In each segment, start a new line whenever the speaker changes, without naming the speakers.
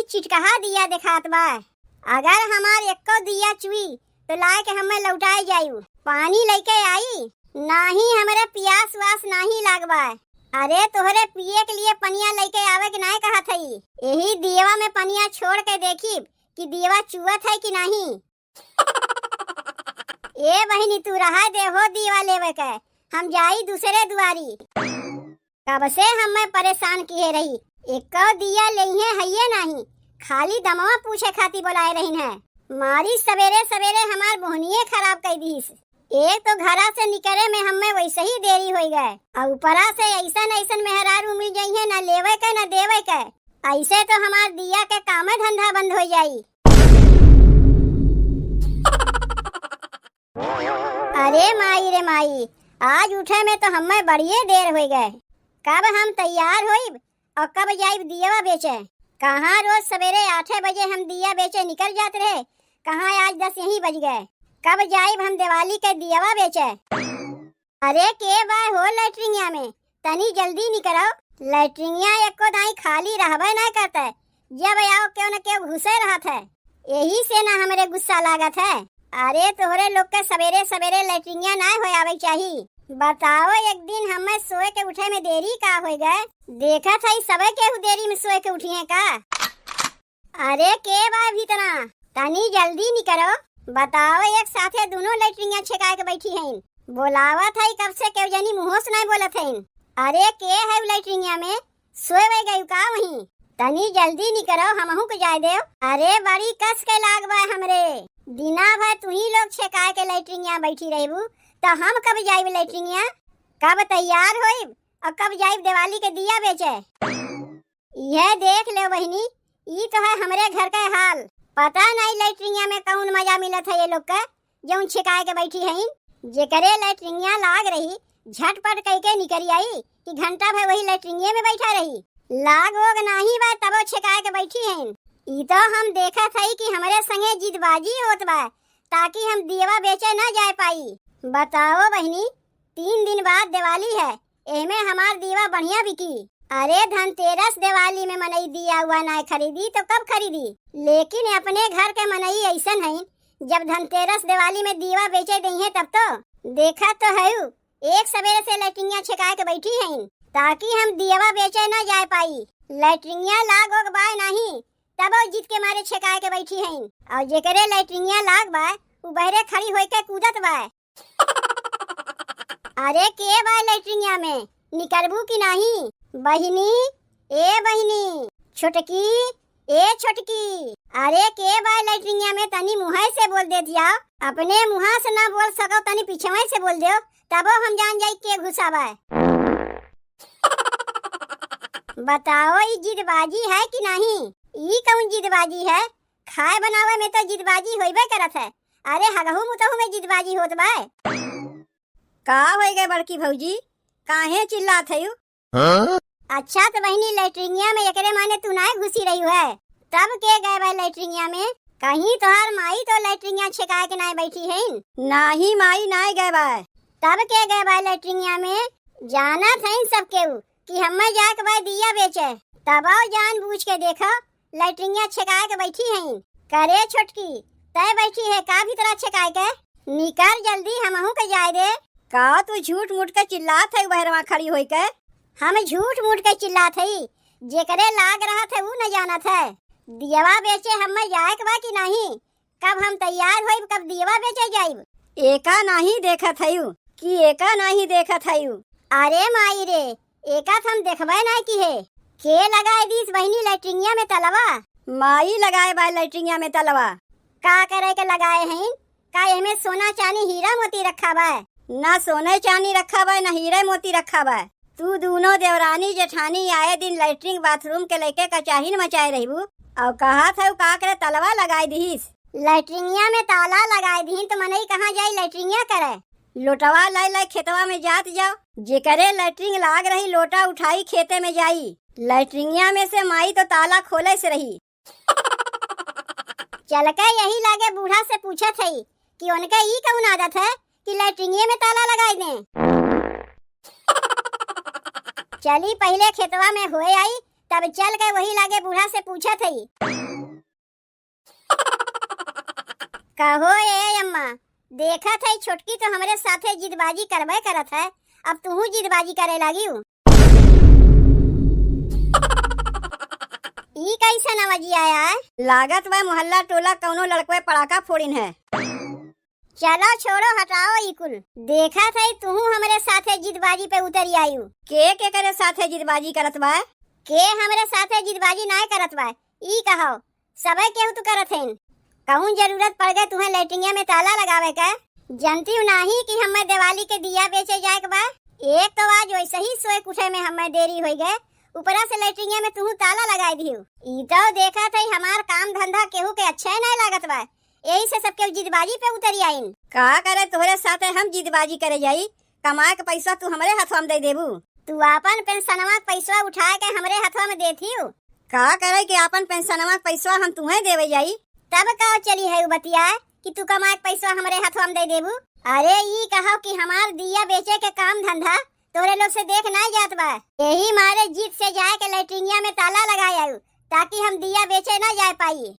चिटकहा दिया दिखात बा। अगर हमार एको दिया चुई तो लाए के हमें लौटाए जायू। पानी लेके आई नाही, हमारे प्यास वास नहीं लागबा। अरे तोहरे पिए के लिए पनिया लेके आवे के नहीं कहा थई। यही दियवा में पनिया छोड़ के देखी कि दियवा चुअत है कि नहीं। ए बहिनी तू रहा दे हो दियवा लेवे के, हम जाई दूसरे दुआरी। कब से हमें परेशान किए रही, एक दिया लेहे हइये नहीं, खाली दमवा पूछे खाती बुलाए रही है। मारी सवेरे सवेरे हमार बोहनिये खराब कर दीस। एक तो घरा से निकले में हमें वैसे ही देरी हो गए और ऊपरा से ऐसन ऐसन मेहरारू मिल जाइए न लेवे के न देवे के। ऐसे तो हमार दिया के काम धंधा बंद हो जाई। अरे माई रे माई, आज उठे में तो हमें बढ़िया देर हो गए। कब हम तैयार होइब और कब जाइब दियवा बेचे। कहाँ रोज सवेरे 8 बजे हम दिया बेचे निकल जाते रहे, कहाँ आज 10 यही बज गए। कब जाइब हम दिवाली के दियवा बेचे। अरे के बाय हो लैट्रिनिया में, तनी जल्दी निकलो। लैट्रिनिया एको दाई खाली रहबे नहीं करते, जब आओ क्यों न क्यों घुसे रहत है। यही से ना हमरे गुस्सा लागत है। अरे तोहरे लोग के सवेरे सवेरे लैट्रिनिया नहीं हो आवे चाहिए। बताओ एक दिन हमें सोए के उठे में देरी का हो गए। देखा था सबे के देरी में सोए के उठी है का। अरे के बाय भीतना, तनी जल्दी निकलो। बताओ एक साथे दोनों लैट्रिनिया छेकाए के बैठी हैं। बोलावा था कब से क्यों जानी मुँह से नहीं बोलत हैं। अरे के है लैट्रिनिया में, सोए वे गई का वहीं। तनी जल्दी निकलो, हमहू को जाए दे। अरे बड़ी कस के लागबा हमरे, दिना भर तू ही लोग छेकाए के लैट्रिनिया बैठी रहबू, तो हम कब जाइब लैट्रिनिया। कब तैयार होइब और कब जाइब दिवाली के दिया बेचे। यह देख ले बहिनी, ई तो है हमरे घर का हाल। पता नहीं लैट्रिनिया में कौन मजा मिलत है ये लोग का, जो छिकाए के बैठी हैं। जेकरे लैट्रिनिया लाग रही झटपट कह के निकली आई कि घंटा भर वही लैट्रिनिया में बैठा रही। लाग वोग नहीं बा तब छिकाए के बैठी हैं। ई तो हम देखा था कि हमारे संगे जिदबाजी होत बा ताकि हम दियवा बेचे न जा पाई। बताओ बहनी, 3 दिन बाद दिवाली है, एमे हमार दीवा बढ़िया बिकी। अरे धनतेरस दिवाली में मनई दिया हुआ ना खरीदी तो कब खरीदी। लेकिन अपने घर के मनई ऐसा नहीं, जब धनतेरस दिवाली में दीवा बेचे गई है तब तो देखा तो है। एक सवेरे से लैट्रिनिया छिकाए के बैठी हैं ताकि हम दीवा बेचे न जा पाई। लैट्रिनिया लाग होग बा नहीं, तब जिद के मारे छिकाए के बैठी हैं। और जेकरे लैट्रिनिया लाग बा उ बहरे खड़ी होके के कूदत बा। अरे के बा लैट्रिनिया में, निकलबू की नहीं। बहिनी, ए बहिनी, छोटकी, ए छोटकी। अरे के बा लैट्रिनिया में, तनी मुँह से बोल दे दिया। अपने मुँह से ना बोल सको तनी पीछे से बोल दो, तब हम जान जाई के घुसा बा। बताओ ये जिदबाजी है कि नहीं। ई कौन जिदबाजी है, खाए बनावे में तो जिदबाजी होइबे करत है। अरे हगहू मुतहू में जिदबाजी होत बा। का होई गए बड़की भौजी, काहे चिल्लात है। अच्छा तो बहनी लैट्रिनिया में एकरे माने तू ना घुसी रही है, तब के गए भाई लैट्रिनिया में। कहीं तोहार माई तो लैट्रिनिया छिकाए के ना बैठी है। नाही माई ना गए भाई, तब के गए भाई लैट्रिनिया में। जाना था इन सब के कि हमें जाके भाई दिया बेचे, तब जान बूझ के देखो लैट्रिनिया छिकाए के बैठी हैं। करे छोटकी, तय बैठी है का भीतरा छिकाए के, निकल जल्दी हमहू के जाए दे। का तू झूठ मूठ के चिल्लात है बहरवा खड़ी होई के। हम झूठ मूठ के चिल्लात है, जेकरे लाग रहा था वो न जानत है। दियवा बेचे हमें जाए के बा कि नहीं, कब हम तैयार होइब कब दियवा बेचे जाइब। एका नहीं देखत है कि एका नहीं देखत है। अरे माई रे, एका हम देखबे नहीं की है। के लगाए दीस बहनी लैट्रिनिया में तलवा। माई लगाए बा लैट्रिनिया में तलवा। का करे के लगाए हैं, का एमे सोना चांदी हीरा मोती रखा बा। ना सोने चांदी रखा बा ना हीरे मोती रखा बा। तू दोनों देवरानी जेठानी आए दिन लैट्रिन बाथरूम के लेके कचाहिन मचाए रहीबू और कहा था का करे तलवा लगाए दीस। लैट्रिनिया में ताला लगाए दी तो मनई कहाँ जाई लैट्रिनिया करे। लोटवा लाई लाई खेतवा में जात जाओ, जेकरे लैट्रिन लाग रही लोटा उठाई खेते में जाई। लैट्रिनिया में से माई तो ताला खोले से रही। चल के यही लागे बूढ़ा से पूछा थी कि उनका ई कौन आदत है कि लैट्रिनिया में ताला लगाए दें। चली पहले खेतवा में होए आई तब चल के वही लागे बूढ़ा से पूछा थई। कहो ए अम्मा, देखा था छोटकी तो हमरे साथे जिदबाजी करबे करत है, अब तू जिदबाजी करे लगी हूँ। ई कैसा नवाजी आया है?
लागत वह मोहल्ला टोला कौनो लड़कवे पड़ाका फोड़िन है।
चलो छोड़ो हटाओ ई कुल। देखा था तू हमरे साथे जिदबाजी पे उतरी आयु।
के करे साथे जिदबाजी करत बा?
के हमरे साथे जिदबाजी नहीं करत बा ई कहो, सबे केहू तू करत है। कहूँ जरूरत पड़ गए तुम्हें लैट्रिनिया में ताला लगावे का? जानती हूँ नहीं कि हमें दिवाली के दिया बेचे जाए के बा। एक तो आज वैसे ही सोए उठे में हमें देरी हो गए, ऊपरा से लैट्रिनिया में तू ताला लगाई दी। ई तो देखा था हमार काम धंधा केहू के अच्छा नहीं लागत बा, यही से सबके जिदबाजी पे उतरी आईन।
का करे तोहरे साथे हम जिदबाजी करे जाई? कमा के पैसा तू हमरे हाथवा में दे देबू?
तू अपन पेंशनवा के पैसा उठा के हमरे हाथवा में देती हूँ।
का करे कि अपन पेंशनवा के पैसा हम तुम्हें देवे जाई?
तब का चली है बतिया कि तू कमा के पैसा हमरे हाथवा में दे देबू? अरे ई कहो कि हमार दिया बेचे के काम धंधा तोरे लोग से देख नहीं जात बा, यही मारे जीत से जाए के लैट्रिनिया में ताला लगाए आयु ताकि हम दिया बेचे ना जाए पाई।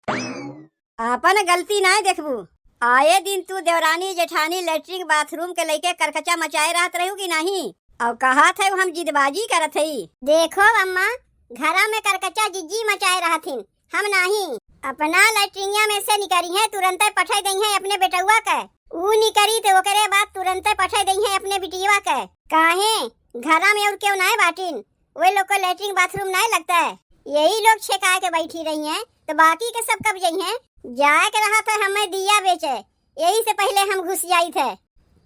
अपन गलती नहीं देखबू। आए दिन तू देवरानी जेठानी लैट्रिन बाथरूम के लेके करकचा मचाए रहत रहू कि नहीं? और कहा थे हम जिदबाजी करत हई।
देखो अम्मा, घरा में करकचा जिज्जी मचाए रहथिन, हम नहीं। अपना लैट्रिनिया में से निकरी है तुरंत पठाई दई है अपने बेटुआ के, ऊ निकरी तो ओकरे बाद तुरंत पठाई दई है अपने बिटिया के। काहे घरा में और क्यों नहीं बाटिन? वे लोग को लैट्रिन बाथरूम नहीं लगता है, यही लोग छेका के बैठी रही हैं, तो बाकी के सब कब जाई हैं? जाए के रहा था हमें दिया बेचे, यही से पहले हम घुस जाई थे।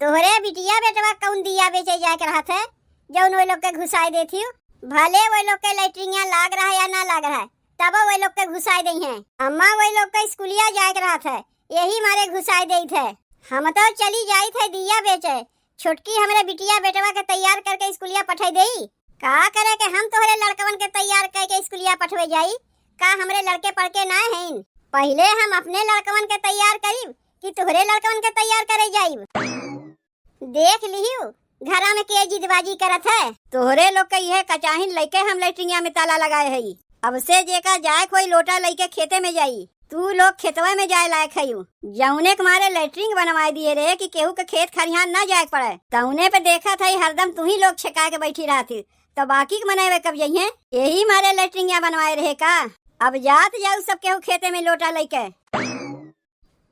तोहरे बिटिया बेटवा कौन दिया बेचे जाए के रहा था जौन वे लोग के घुसाई देती? भले वे लोग के लैट्रिनिया लाग रहा है या ना लाग रहा है, तब वे लोग के घुसाई दी हैं। अम्मा वे लोग के स्कूलिया जाए के रहा था, यही मारे घुसाई दी थे। हम तो चली जाई थे दिया बेचे, छोटकी हमरे बिटिया बेटवा के तैयार करके स्कूलिया पठाई देई। का करे के हम तोहरे लड़कवन के तैयार करके स्कूलिया पठवे जाई? का हमरे लड़के पढ़ के ना हैं? पहले हम अपने लड़कवन के तैयार करीब कि तोहरे लड़कवन के तैयार करे जाइब? देख लिहियो घरा में के जिदबाजी करत है।
तोहरे लोग के यह कचाहिन लेके हम लैट्रिनिया में ताला लगाए हई। अब से जेका जाए कोई लोटा लेके खेते में जाई, तू लोग खेतवा में जाए लायक हयू। जौने के मारे लैट्रिन बनवाई दिए रे कि केहू के खेत खरिहान न जाए पड़े, तौने पे देखा था हरदम तू ही लोग छेका के बैठी रहती, तो बाकी के मनावे कब जाइए? यही मारे लैट्रिनिया बनवाए रहे का? अब जात जाऊ सब केहू खेते में लोटा लेके।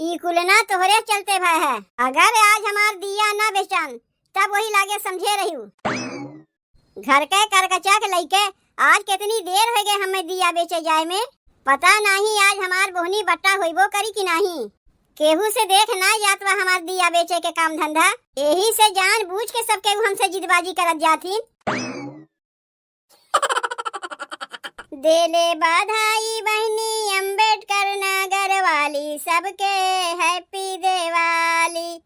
ई कुलना तोहरे चलते भाई है। अगर आज हमार दिया न बेचन तब वही लागे समझे रही हूँ। घर के करकचा के लेके आज कितनी देर हो गए हमें दिया बेचे जाए में, पता नहीं आज हमार बोहनी बट्टा होइबो करी कि नहीं। केहू से देख ना जात बा हमार दिया बेचे के काम धंधा, यही से जान बूझ के सब केहू हमसे जिदबाजी करत जाती। देले बधाई बहनी अम्बेडकर नगर वाली, सबके हैप्पी दिवाली।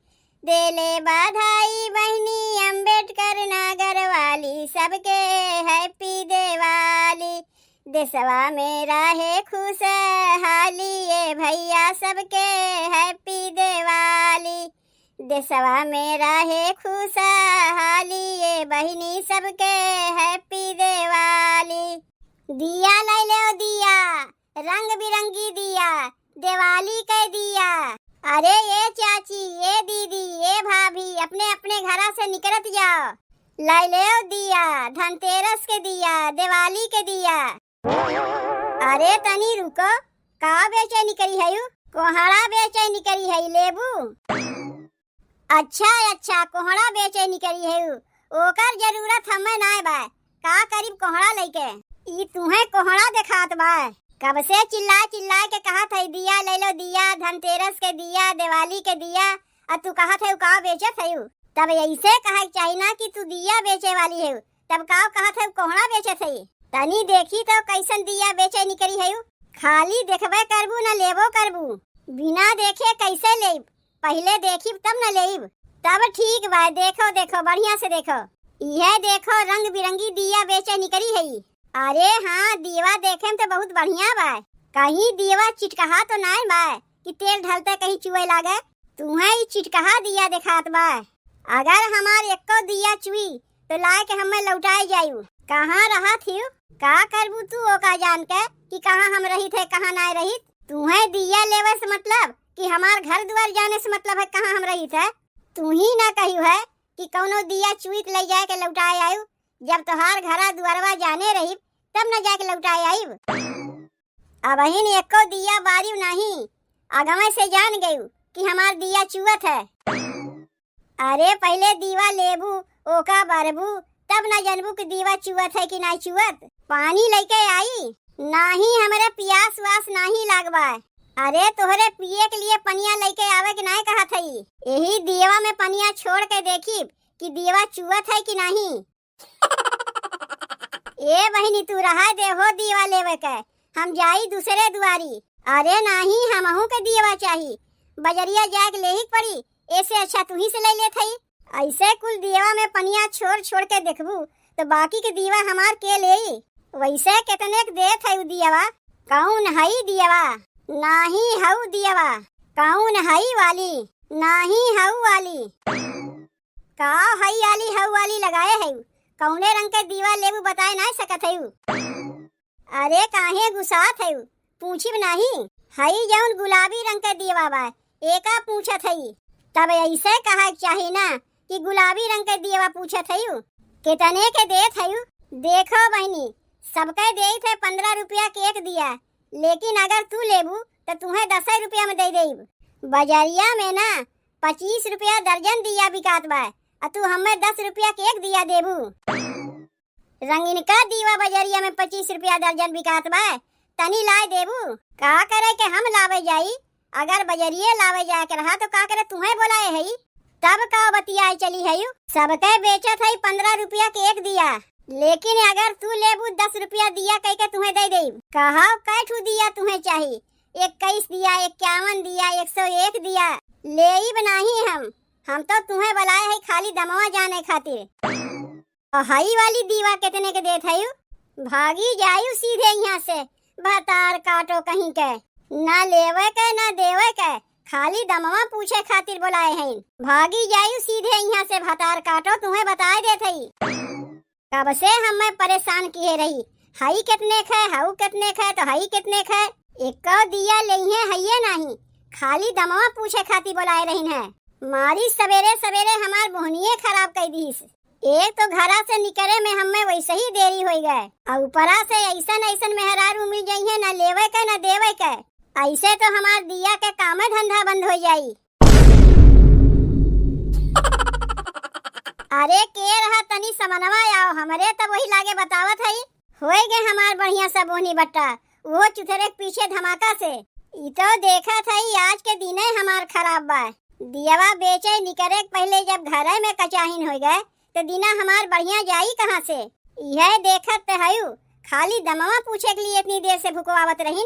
देले बधाई बहनी अम्बेडकर नगर वाली, सबके हैप्पी दिवाली। देशवा में रहे खुशहाली, ये भैया सबके हैप्पी दिवाली। देशवा में रहे खुशहाली, ये बहनी सबके हैप्पी दिवाली। दिया ले लो दिया, रंग बिरंगी दिया, दिवाली के दिया। अरे ये चाची, ये दीदी, ये भाभी, अपने अपने घरा से निकलत जाओ, ले लो दिया, धनतेरस के दिया, दिवाली के दिया। अरे तनी रुको, का बेचे निकली है यू? कोहड़ा बेचे निकली है लेबू? अच्छा कोहड़ा बेचे निकली है यू, ओकर जरूरत हमें ना बा। का करीब कोहड़ा लेके? ई तुम्हें कोहड़ा दिखात बा? कब से चिल्ला के कहा था दिया ले लो दिया, धनतेरस के दिया, दिवाली के दिया, और तू कहा था का बेचत है? तब ऐसे कहा चाहिए ना कि तू दिया बेचे वाली है, तब का कहा था कोहड़ा बेचत है। तनी देखी तो कैसन दिया बेचे निकली है। खाली देखबे करबू न लेबो करबू, बिना देखे कैसे लेब? पहले देखी तब न लेब। तब ठीक बा, देखो बढ़िया से देखो। यह देखो रंग बिरंगी दिया बेचे निकली है। अरे हाँ, दीवा देखे में तो बहुत बढ़िया बा। कहीं दीवा चिटकहा तो नहीं बा कि तेल ढलते कहीं चुए लागे? तुम्हें चिटकहा दिया दिखात बा। अगर हमार एको दिया चुई तो ला के हमें लौटाए जायू। कहाँ रहा थी? का करबू तू ओका जान के कि कहाँ हम रही थे कहाँ ना रही? तुम्हें दिया लेवे से मतलब कि हमार घर द्वार जाने से मतलब है कहाँ हम रही थे? तू ही ना कही है कि कौनो दिया चुईत ले जाए के लौटाए आयु। जब तोहार घरा दुआरवा जाने रही तब न जाके लौटाए आयु। अब अहिन एको दिया बारी नहीं, अगमे से जान गयू कि हमार दिया चुवत है। अरे पहले दीवा लेबू ओका बरबू तब न जानबू कि दीवा चुवत है कि नहीं चुवत। पानी लेके आई नहीं, हमारे प्यास वास नहीं लागबा। अरे तोहरे पिए के लिए पनिया लेके आवे कि नहीं कहा थई। यही दीवा में पनिया छोड़ के देखी कि दीवा चुवत है कि नहीं। ए बहिनी तू रहा दे हो दीवा लेवे के, हम जाई दूसरे दुआरी। अरे नहीं, हमहू के दीवा चाहिए, बजरिया जाके लेही पड़ी, ऐसे अच्छा तू ही से ले ले थई। ऐसे कुल दीवा में पनिया छोड़ छोड़ के देखबू तो बाकी के दीवा हमार के ले। वैसे कितने के दे थे दीवा? कौन हई दीवा? नहीं हऊ दीवा। कौन हई वाली? नहीं हऊ वाली। का हई वाली हऊ वाली लगाए है? कौने रंग के दीवा लेबू बताए नहीं सकत है? अरे काहे गुस्सात है? पूछी नहीं। हई जौन गुलाबी रंग के दीवा बा एका पूछत है। तब ऐसे कहा चाहिए ना कि गुलाबी रंग के दीवा पूछत है। कितने के देत है? देखो बहनी, सबके दे थे 15 रुपया के एक दिया, लेकिन अगर तू लेबू तो तुम्हें 10 रुपया में दे देब। बाजारिया में ना 25 रुपया दर्जन दिया बिकात बा, तू हमें 10 रुपया के एक दिया देबू। रंगीन का दीवा बाजारिया में 25 रुपया दर्जन बिकात बा, तनी लाए देबू। का करे के हम लावे जाई? अगर बाजारिये लावे जाए के रहा तो का करे तुम्हें बोलाए है? तब का बतियाए चली है? सबके बेचत है 15 रुपया के एक दिया, लेकिन अगर तू लेबू 10 रुपया दिया कह के तुम्हें दे देब। कहा कैठू दिया तुम्हें चाहिए? 21 दिया, 51 दिया, 101 दिया। लेब नहीं हम तो तुम्हें बुलाए है खाली दमवा जाने खातिर। हई वाली दीवा कितने के देत है? भागी जायू सीधे यहाँ से, भतार काटो कहीं के। ना लेवे के ना देवे के, खाली दमवा पूछे खातिर बुलाए हैं। भागी जायू सीधे यहाँ से, भतार काटो तुम्हें बताए देत है। कब से हमें परेशान किए रही, हई कितने खे हऊ कितने खे तो हई कितने खे। एक दिया लइहे हइये नहीं, खाली दमवा पूछे खातिर बुलाए रही है। मारी सवेरे सवेरे हमार बोहनिये खराब कर दीस। एक तो घरा से निकले में हमें वैसे ही देरी हो गए, और ऊपरा से ऐसन ऐसन मेहरारू मिल जाइए न लेवे के न देवे के। ऐसे तो हमार दिया के कामे धंधा बंद हो जाई। अरे के रहा तनी समनवा आओ, हमरे तब वही लागे बतावत है। होए गे हमार बढ़िया सा बोनी बट्टा, वो चुथरे के पीछे धमाका से। ई तो देखा था आज के दिने हमार खराब बा। दियावा बेचे निकरे पहले जब घरे में कचाहीन हो गए तो दिना हमार बढ़िया जाई कहाँ से? यह देखत हयू खाली दमवा पूछे के लिए इतनी देर से भुकवावत रही।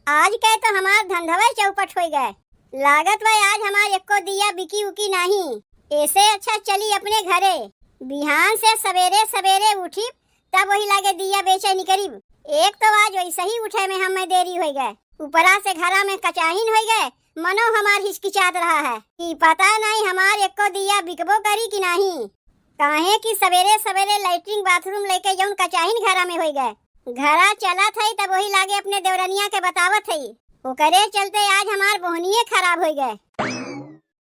आज के तो हमार धंधवे चौपट हो गए। लागत वह आज हमार एको दिया बिकी उकी नहीं। ऐसे अच्छा चली अपने घरे, बिहान से सवेरे सवेरे उठी तब वही लागे दिया बेचे निकरी। एक तो आज वैसे ही उठे में हमें देरी हो गए, ऊपरा से घरा में कचाहीन हो गए। मनो हमार हिचकिचात रहा है कि पता नहीं हमार एको दिया बिकबो करी कि नहीं। काहे कि सवेरे सवेरे लैट्रिन बाथरूम लेके जौन कचाहीन घरा में हो गए। घरा चला थई तब वही लागे अपने देवरनिया के बतावत थई, ओकरे चलते आज हमार बोहनिये खराब हो गए।